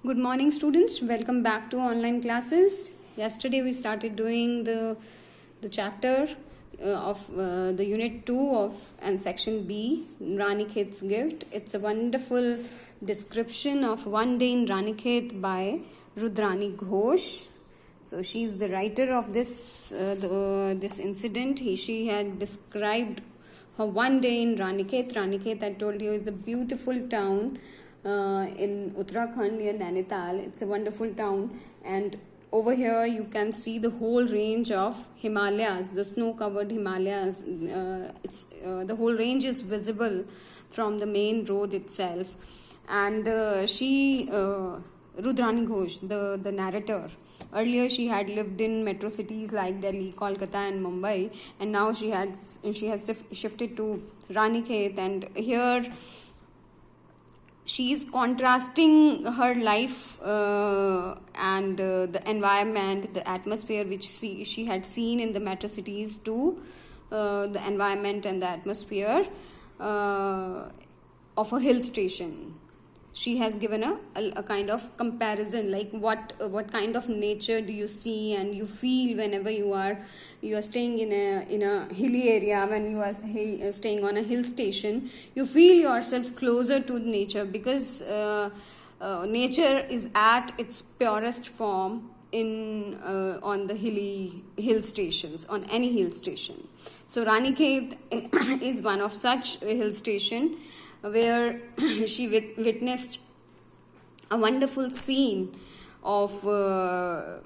Good morning, students. Welcome back to online classes. Yesterday we started doing the chapter of the unit 2 of and section B, Ranikhet's Gift. It's a wonderful description of One Day in Ranikhet by Rudrani Ghosh. So she's the writer of this incident. She had described her one day in Ranikhet. Ranikhet, I told you, is a beautiful town in Uttarakhand near Nainital. It's a wonderful town, and over here you can see the whole range of Himalayas, the snow-covered Himalayas. The whole range is visible from the main road itself. And Rudrani Ghosh, the narrator, earlier she had lived in metro cities like Delhi, Kolkata and Mumbai, and now she has shifted to Ranikhet, and here she is contrasting her life and the environment, the atmosphere which she had seen in the metro cities to the environment and the atmosphere of a hill station. She has given a kind of comparison, like what kind of nature do you see and you feel whenever you are staying in a hilly area. When you are staying on a hill station, you feel yourself closer to nature, because nature is at its purest form on the hill stations, on any hill station. So Ranikhet is one of such a hill station, where she witnessed a wonderful scene of a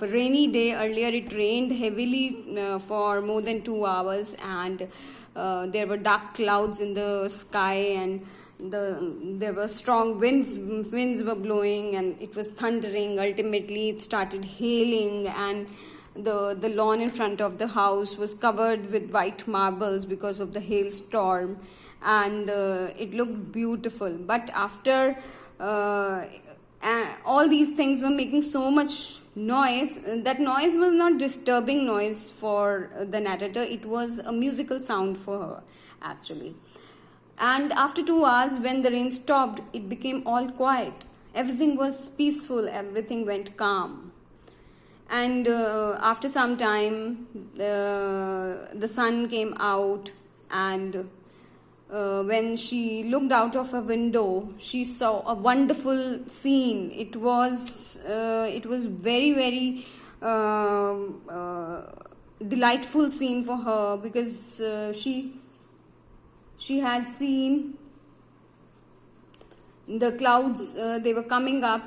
rainy day. Earlier it rained heavily for more than 2 hours, and there were dark clouds in the sky, and there were strong winds were blowing, and it was thundering. Ultimately it started hailing, and the lawn in front of the house was covered with white marbles because of the hailstorm, and it looked beautiful. But after all these things were making so much noise, that noise was not disturbing noise for the narrator, it was a musical sound for her actually. And after 2 hours, when the rain stopped, it became all quiet. Everything was peaceful, everything went calm. And after some time, the sun came out, and when she looked out of a window, she saw a wonderful scene. It was very, very delightful scene for her, because she had seen the clouds. They were coming up.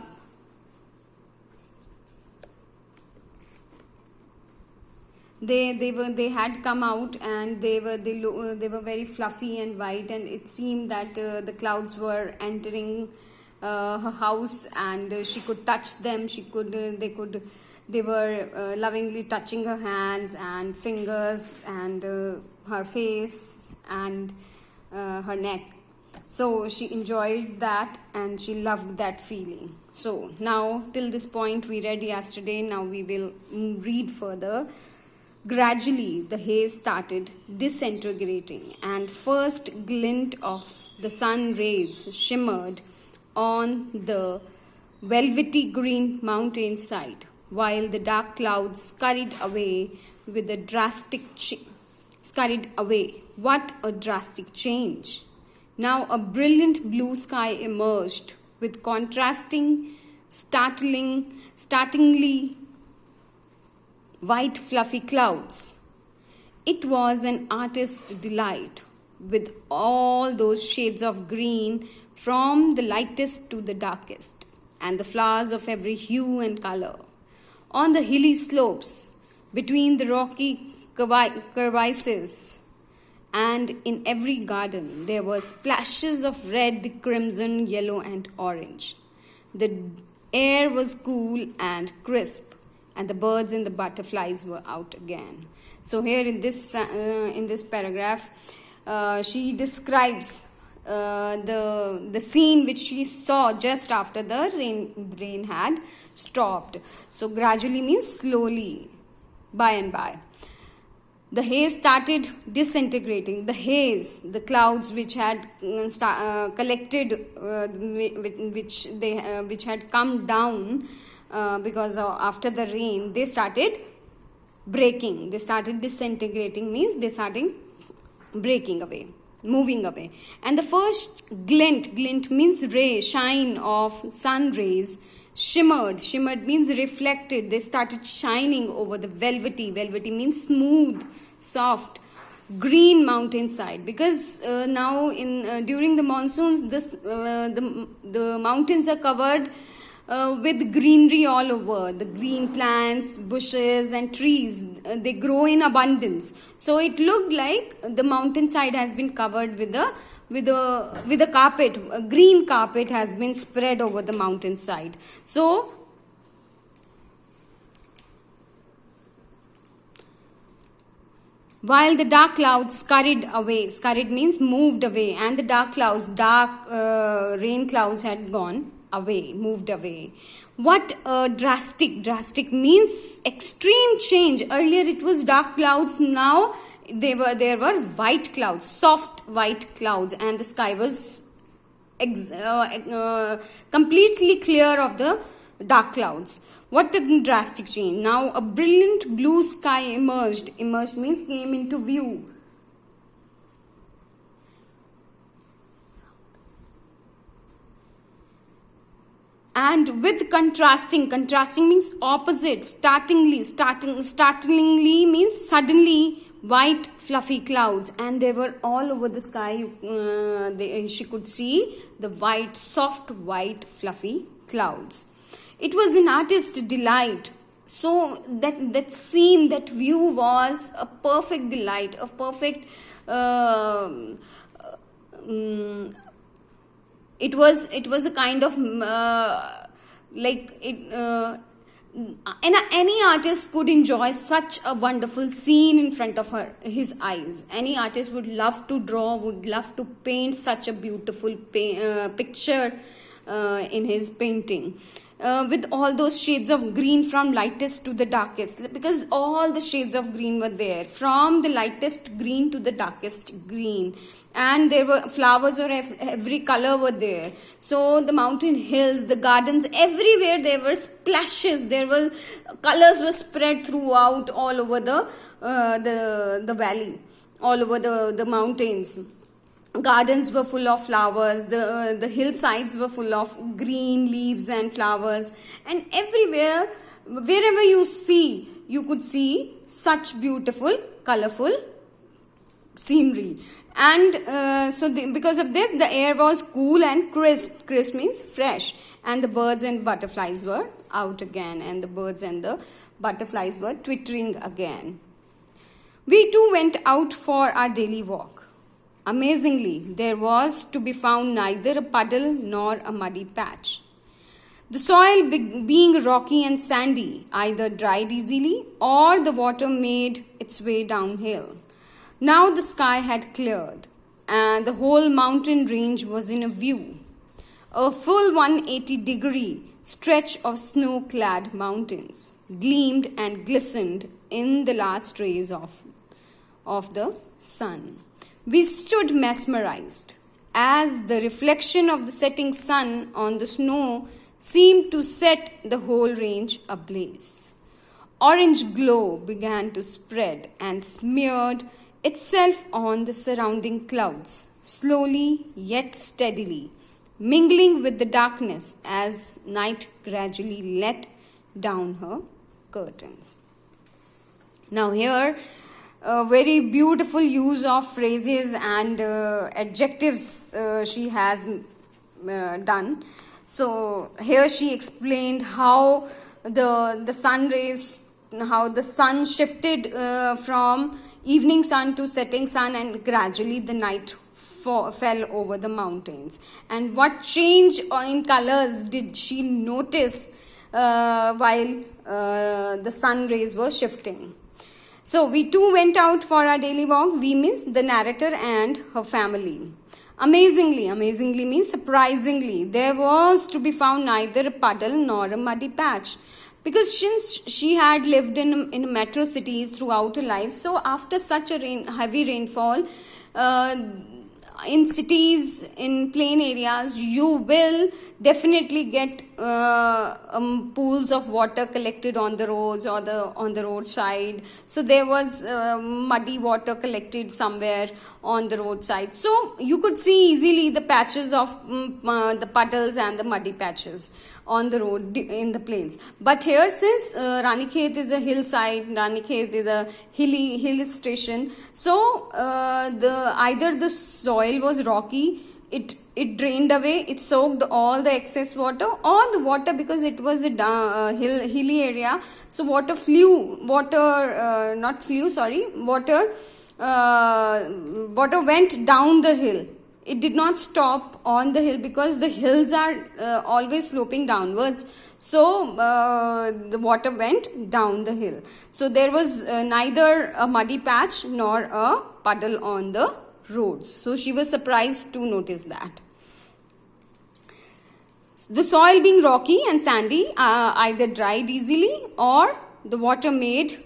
They had come out, and they were very fluffy and white, and it seemed that the clouds were entering her house, and she could touch them. They were lovingly touching her hands and fingers and her face and her neck. So she enjoyed that, and she loved that feeling. So now, till this point we read yesterday, now we will read further. Gradually, the haze started disintegrating, and first glint of the sun rays shimmered on the velvety green mountainside, while the dark clouds scurried away with a What a drastic change! Now a brilliant blue sky emerged with contrasting, startlingly white fluffy clouds. It was an artist's delight, with all those shades of green from the lightest to the darkest, and the flowers of every hue and color. On the hilly slopes, between the rocky crevices, and in every garden, there were splashes of red, crimson, yellow and orange. The air was cool and crisp, and the birds and the butterflies were out again. So here in this paragraph, she describes the scene which she saw just after the rain had stopped. So gradually means slowly, by and by. The haze started disintegrating. The haze, the clouds which had collected, which had come down because after the rain, they started breaking. They started disintegrating, means they started breaking away, moving away. And the first glint means ray, shine of sun rays, shimmered means reflected. They started shining over the velvety means smooth, soft, green mountainside. Because now in during the monsoons, the mountains are covered with greenery all over. The green plants, bushes and trees, they grow in abundance. So it looked like the mountainside has been covered with a carpet. A green carpet has been spread over the mountainside. So while the dark clouds scurried means moved away, and the dark rain clouds had gone away, moved away. What drastic means extreme change. Earlier it was dark clouds, now there were white clouds, soft white clouds, and the sky was completely clear of the dark clouds. What a drastic change. Now a brilliant blue sky emerged means came into view. And with contrasting means opposite. Startlingly means suddenly, white fluffy clouds, and they were all over the sky. She could see the soft white fluffy clouds. It was an artist's delight. So that scene, that view was a perfect delight, a perfect it was a kind of any artist could enjoy such a wonderful scene in front of his eyes. Any artist would love to draw, would love to paint such a beautiful picture in his painting. With all those shades of green from lightest to the darkest, because all the shades of green were there, from the lightest green to the darkest green, and there were flowers of every color were there. So the mountain hills, the gardens, everywhere there were splashes, colors were spread throughout, all over the valley, all over the mountains. Gardens were full of flowers, the hillsides were full of green leaves and flowers, and everywhere, wherever you could see such beautiful, colorful scenery. And because of this, the air was cool and crisp. Crisp means fresh, and the birds and butterflies were out again, and the birds and the butterflies were twittering again. We too went out for our daily walk. Amazingly, there was to be found neither a puddle nor a muddy patch. The soil being rocky and sandy, either dried easily or the water made its way downhill. Now the sky had cleared, and the whole mountain range was in a view. A full 180-degree stretch of snow-clad mountains gleamed and glistened in the last rays of the sun. We stood mesmerized, as the reflection of the setting sun on the snow seemed to set the whole range ablaze. Orange glow began to spread and smeared itself on the surrounding clouds, slowly yet steadily, mingling with the darkness as night gradually let down her curtains. Now here, a very beautiful use of phrases and adjectives she has done. So here she explained how the sun rays, how the sun shifted from evening sun to setting sun, and gradually the night fell over the mountains. And what change in colors did she notice while the sun rays were shifting? So we too went out for our daily walk. We means the narrator and her family. Amazingly means surprisingly, there was to be found neither a puddle nor a muddy patch. because since she had lived in metro cities throughout her life, so after such a heavy rainfall, uh, in cities, in plain areas, you will definitely get pools of water collected on the roads or on the roadside. So there was muddy water collected somewhere on the roadside, so you could see easily the patches of the puddles and the muddy patches on the road in the plains. But here, since Ranikhet is a hillside, Ranikhet is a hill station, so either the soil was rocky, it drained away, it soaked all the excess water, or the water, because it was a hilly area, so water went down the hill. It did not stop on the hill, because the hills are always sloping downwards, so the water went down the hill. So there was neither a muddy patch nor a puddle on the roads. So she was surprised to notice that. The soil being rocky and sandy either dried easily, or the water made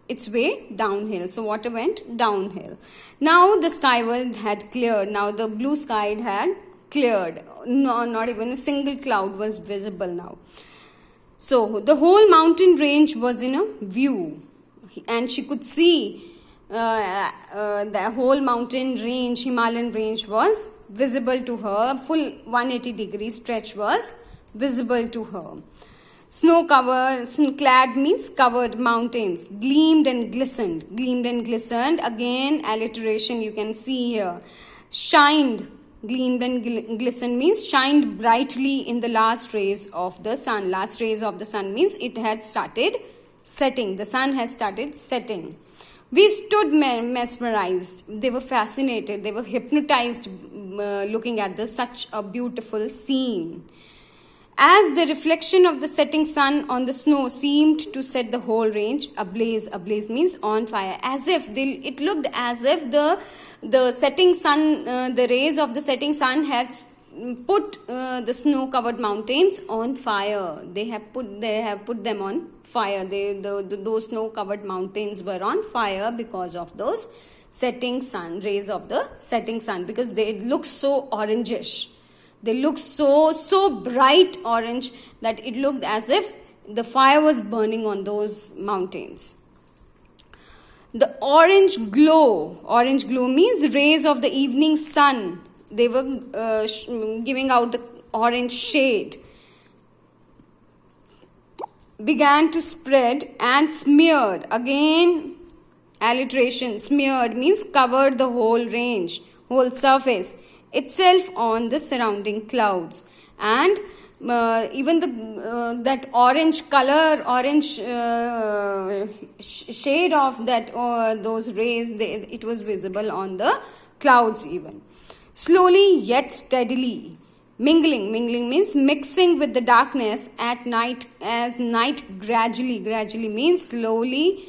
its way downhill. So water went downhill. Now the sky had cleared. Now the blue sky had cleared. No, not even a single cloud was visible now. So the whole mountain range was in a view, and she could see the whole mountain range, Himalayan range, was visible to her. Full 180 degree stretch was visible to her. Snow-clad means covered mountains, gleamed and glistened. Gleamed and glistened, again alliteration you can see here. Shined, gleamed and glistened means shined brightly in the last rays of the sun. Last rays of the sun means it had started setting. The sun has started setting. We stood mesmerized. They were fascinated. They were hypnotized looking at such a beautiful scene. As the reflection of the setting sun on the snow seemed to set the whole range ablaze. Ablaze means on fire. As if it looked as if the setting sun, the rays of the setting sun had put the snow-covered mountains on fire. They have put them on fire. Those snow-covered mountains were on fire because of those setting sun, rays of the setting sun, because they look so orangish. They look so bright orange that it looked as if the fire was burning on those mountains. The orange glow means rays of the evening sun. They were giving out the orange shade. Began to spread and smeared. Again, alliteration. Smeared means covered the whole range, whole surface itself on the surrounding clouds. And even that orange color, shade of that those rays, it was visible on the clouds even. Slowly yet steadily, mingling means mixing with the darkness at night, as night gradually means slowly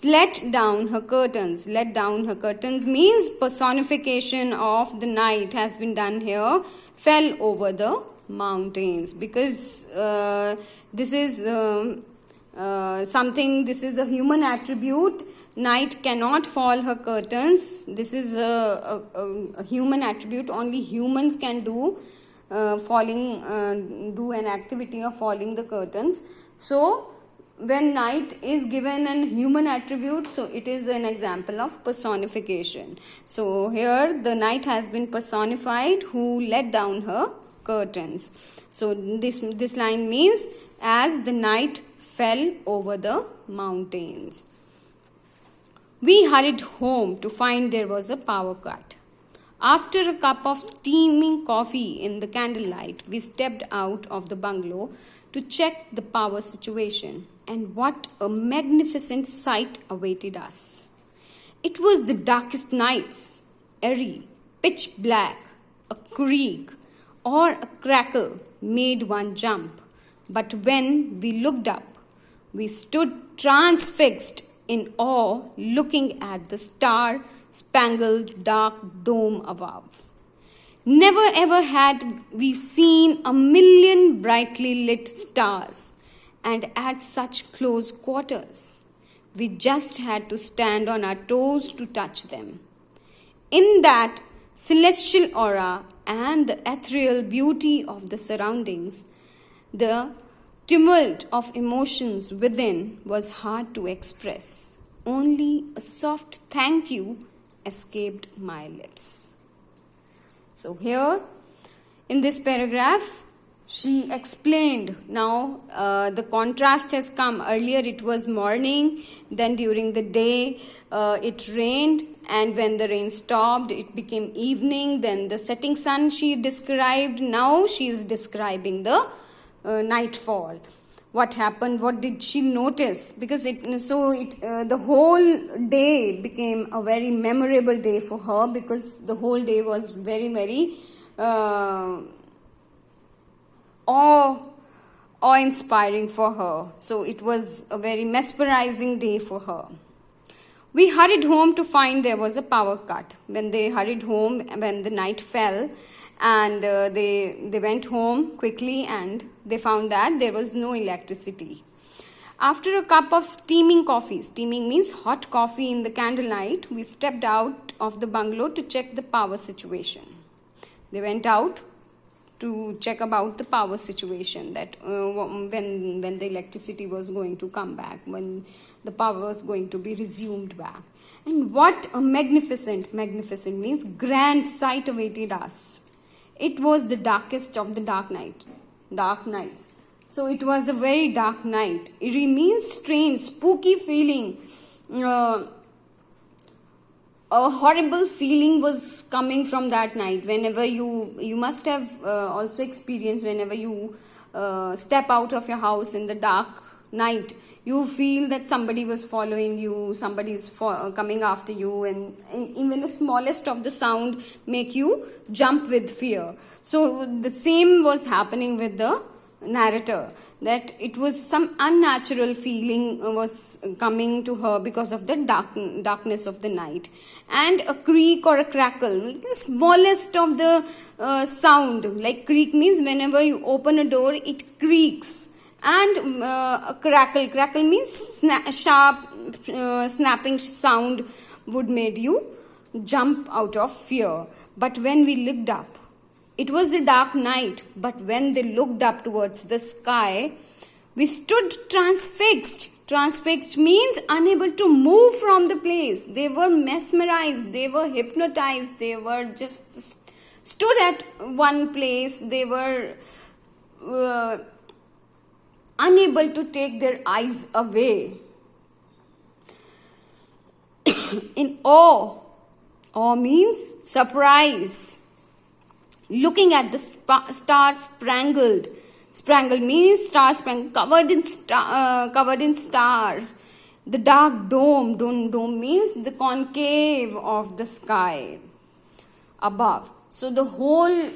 let down her curtains. Let down her curtains means personification of the night has been done here. Fell over the mountains, because this is something, this is a human attribute. Night cannot fall her curtains. This is a human attribute. Only humans can do do an activity of falling the curtains. So when night is given an human attribute, so it is an example of personification. So here the night has been personified, who let down her curtains. So this line means as the night fell over the mountains. We hurried home to find there was a power cut. After a cup of steaming coffee in the candlelight, we stepped out of the bungalow to check the power situation. And what a magnificent sight awaited us. It was the darkest nights, airy, pitch black. A creak or a crackle made one jump. But when we looked up, we stood transfixed in awe, looking at the star-spangled dark dome above. Never ever had we seen a million brightly lit stars, and at such close quarters. We just had to stand on our toes to touch them. In that celestial aura and the ethereal beauty of the surroundings, the tumult of emotions within was hard to express. Only a soft thank you escaped my lips. So, here in this paragraph, she explained now the contrast has come. Earlier it was morning, then during the day it rained, and when the rain stopped it became evening, then the setting sun she described. Now she is describing the nightfall. What happened, what did she notice? Because the whole day became a very memorable day for her, because the whole day was very, very awe-inspiring for her. So it was a very mesmerizing day for her. We hurried home to find there was a power cut. When they hurried home, when the night fell, and they went home quickly, and they found that there was no electricity. After a cup of steaming coffee, steaming means hot coffee in the candlelight, we stepped out of the bungalow to check the power situation. They went out to check about the power situation, that when the electricity was going to come back, when the power was going to be resumed back. And what a magnificent means grand sight awaited us. It was the darkest of the dark nights. So it was a very dark night. It means strange, spooky feeling. A horrible feeling was coming from that night. Whenever you must have also experienced, whenever you step out of your house in the dark night, you feel that somebody was following you, somebody is coming after you, and even the smallest of the sound make you jump with fear. So the same was happening with the narrator, that it was some unnatural feeling was coming to her because of the darkness of the night. And a creak or a crackle, the smallest of the sound, like creak means whenever you open a door it creaks, and a crackle means sharp snapping sound would made you jump out of fear. But when we looked up, it was a dark night, but when they looked up towards the sky, we stood transfixed. Transfixed means unable to move from the place. They were mesmerized, they were hypnotized, they were just stood at one place. They were unable to take their eyes away. In awe means surprise. Looking at the star-spangled. Spangled means star-spangled, covered in stars. The dark dome. Dome means the concave of the sky above. So the whole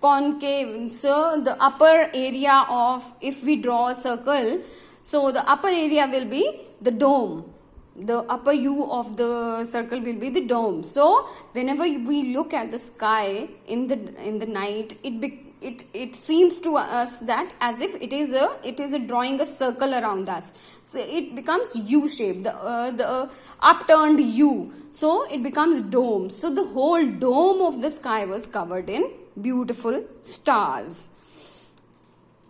concave, so the upper area of, if we draw a circle, so the upper area will be the dome. The upper U of the circle will be the dome. So whenever we look at the sky in the night, it seems to us that as if it is a drawing a circle around us. So it becomes U shape, the upturned U. So it becomes dome. So the whole dome of the sky was covered in beautiful stars.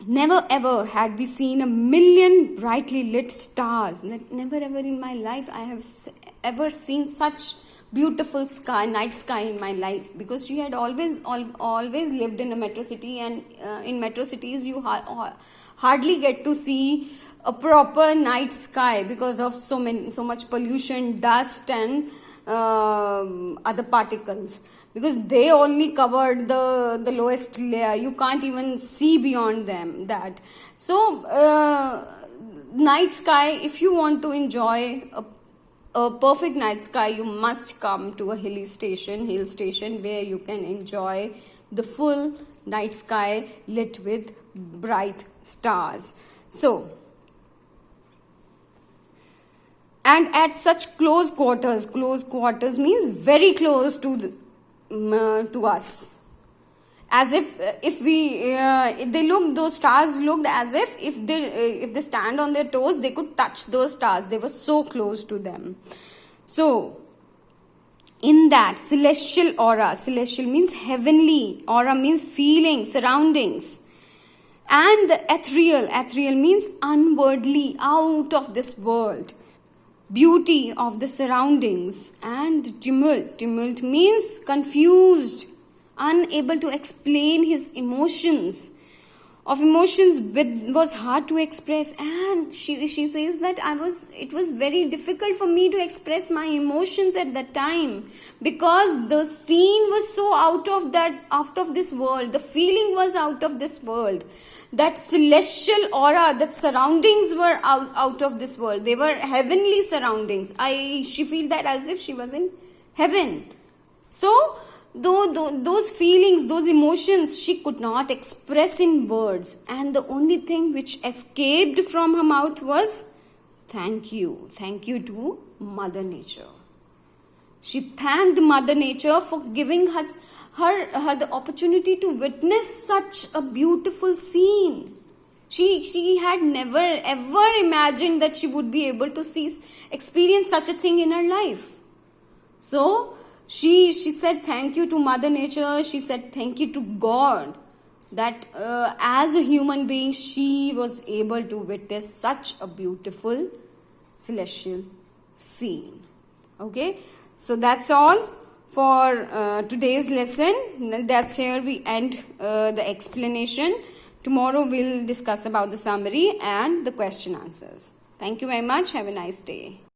Never ever had we seen 1,000,000 brightly lit stars. Never ever in my life I have ever seen such beautiful night sky in my life, because she had always lived in a metro city, and in metro cities you hardly get to see a proper night sky because of so much pollution, dust, and other particles. Because they only covered the lowest layer, you can't even see beyond that. So night sky, if you want to enjoy a perfect night sky, you must come to a hill station where you can enjoy the full night sky lit with bright stars. So, and at such close quarters means very close to us. as if we they looked, those stars looked as if they stand on their toes, they could touch those stars. They were so close to them. So in that celestial aura, celestial means heavenly, aura means feeling, surroundings, and the ethereal means unworldly, out of this world, beauty of the surroundings, and tumult means confused, unable to explain his emotions, was hard to express. And she says that it was very difficult for me to express my emotions at that time, because the scene was so out of this world, the feeling was out of this world, that celestial aura, that surroundings were out of this world, they were heavenly surroundings. She feel that as if she was in heaven. So those feelings, those emotions, she could not express in words, and the only thing which escaped from her mouth was thank you to Mother Nature. She thanked Mother Nature for giving her the opportunity to witness such a beautiful scene. She had never ever imagined that she would be able to experience such a thing in her life. So she said thank you to Mother Nature. She said thank you to God, that as a human being she was able to witness such a beautiful celestial scene. Okay, so that's all for today's lesson. That's here we end the explanation. Tomorrow we'll discuss about the summary and the question answers. Thank you very much. Have a nice day.